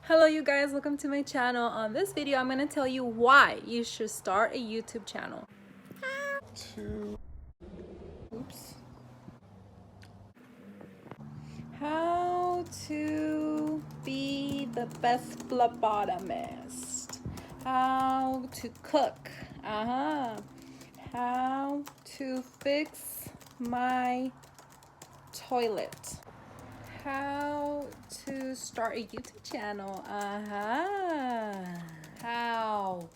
Hello you guys, welcome to my channel. On this video I'm going to tell you why you should start a YouTube channel. How to be the best phlebotomist. How to cook. How to fix my toilet. How to start a YouTube channel. How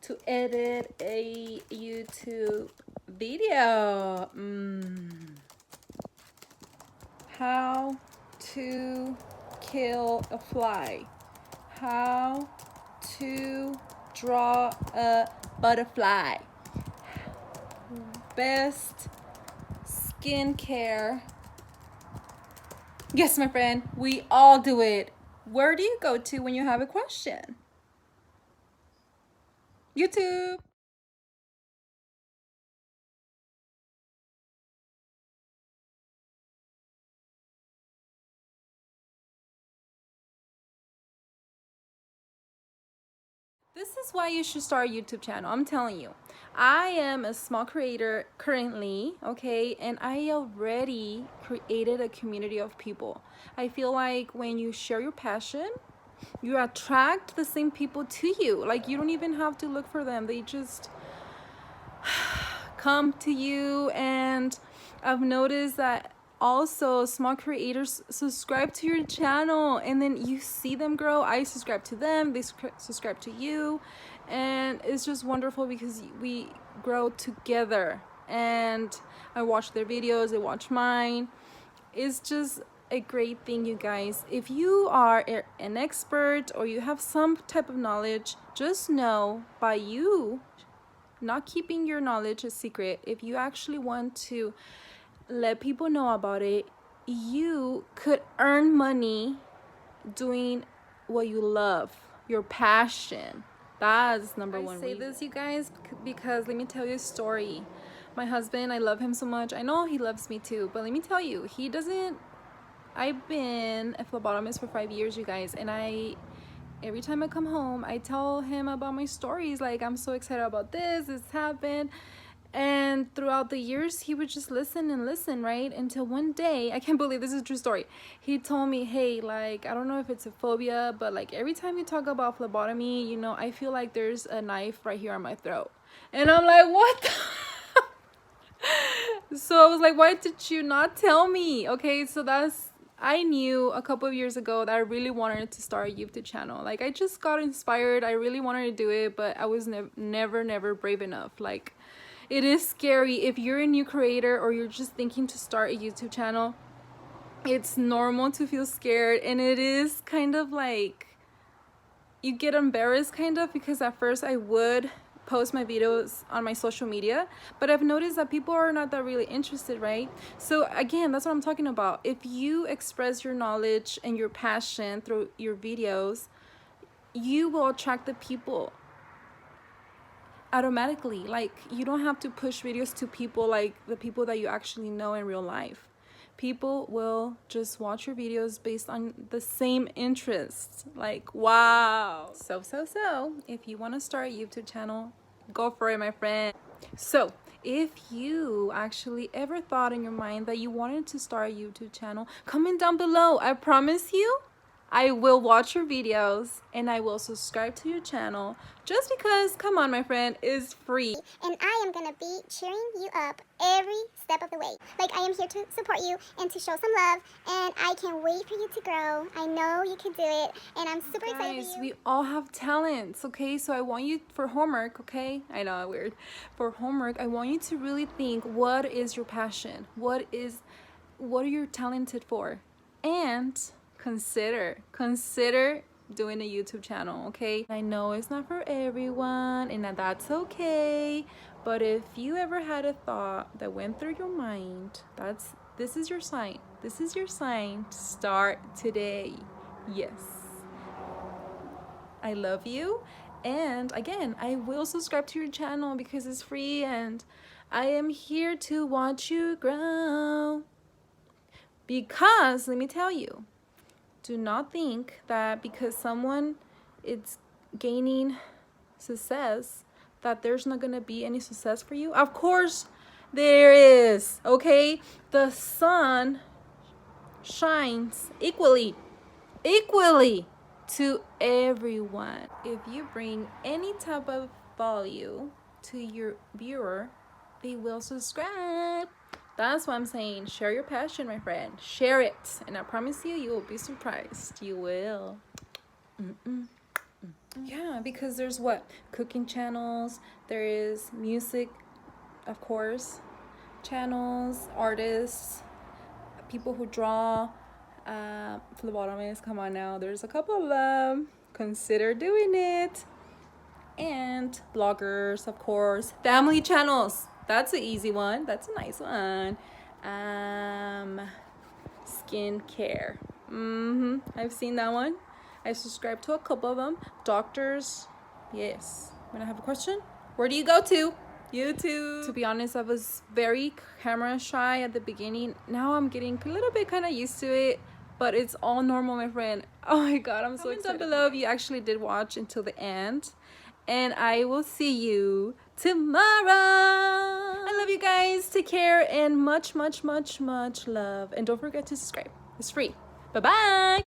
to edit a YouTube video. How to kill a fly. How to draw a butterfly. Best skincare. Yes, my friend, we all do it. Where do you go to when you have a question? YouTube. This is why you should start a YouTube channel. I'm telling you, I am a small creator currently, okay, and I already created a community of people. I feel like when you share your passion, you attract the same people to you. Like, you don't even have to look for them, they just come to you. And I've noticed that also small creators subscribe to your channel, and then you see them grow. I subscribe to them, they subscribe to you, and it's just wonderful because we grow together. And I watch their videos, they watch mine. It's just a great thing, you guys. If you are an expert or you have some type of knowledge, just know by you not keeping your knowledge a secret, if you actually want to let people know about it, you could earn money doing what you love, your passion. That's number one reason. I say this, you guys, because let me tell you a story. My husband, I love him so much. I know he loves me too, but let me tell you, he doesn't. I've been a phlebotomist for 5 years, you guys, and every time I come home, I tell him about my stories. Like, I'm so excited about this happened. And throughout the years, he would just listen and listen, right? Until one day, I can't believe this is a true story. He told me, hey, like, I don't know if it's a phobia, but like every time you talk about phlebotomy, you know, I feel like there's a knife right here on my throat. And I'm like, what the? So I was like, why did you not tell me? Okay, so I knew a couple of years ago that I really wanted to start a YouTube channel. Like, I just got inspired. I really wanted to do it, but I was never brave enough. Like, it is scary if you're a new creator or you're just thinking to start a YouTube channel. It's normal to feel scared, and it is kind of like you get embarrassed kind of, because at first I would post my videos on my social media, but I've noticed that people are not that really interested, right? So again, that's what I'm talking about. If you express your knowledge and your passion through your videos, you will attract the people automatically. Like, you don't have to push videos to people, like the people that you actually know in real life. People will just watch your videos based on the same interests. Like, wow. So if you want to start a YouTube channel, go for it, my friend. So if you actually ever thought in your mind that you wanted to start a YouTube channel, comment down below. I promise you, I will watch your videos and I will subscribe to your channel, just because, come on, my friend, is free. And I am going to be cheering you up every step of the way. Like, I am here to support you and to show some love, and I can't wait for you to grow. I know you can do it, and I'm super excited for you. We all have talents, okay? So I want you, for homework, okay? I know, weird. For homework, I want you to really think, what is your passion? What are you talented for? And consider doing a YouTube channel, okay? I know it's not for everyone, and that's okay, but if you ever had a thought that went through your mind, this is your sign. This is your sign to start today. Yes. I love you, and again, I will subscribe to your channel because it's free, and I am here to watch you grow. Because let me tell you, do not think that because someone is gaining success that there's not gonna be any success for you. Of course there is, okay? The sun shines equally to everyone. If you bring any type of value to your viewer, they will subscribe. That's what I'm saying. Share your passion, my friend. Share it. And I promise you, you will be surprised. You will. Yeah, because there's what? Cooking channels. There is music, of course. Channels, artists, people who draw. Phlebotomists, come on now. There's a couple of them. Consider doing it. And bloggers, of course. Family channels. That's an easy one. That's a nice one. Skincare. I've seen that one. I subscribe to a couple of them. Doctors. Yes. When I have a question, where do you go to? YouTube. To be honest, I was very camera shy at the beginning. Now I'm getting a little bit kind of used to it. But it's all normal, my friend. Oh my God, I'm so excited. Comment down below if you actually did watch until the end. And I will see you tomorrow. I love you guys. Take care and much, much, much, much love. And don't forget to subscribe. It's free. Bye-bye.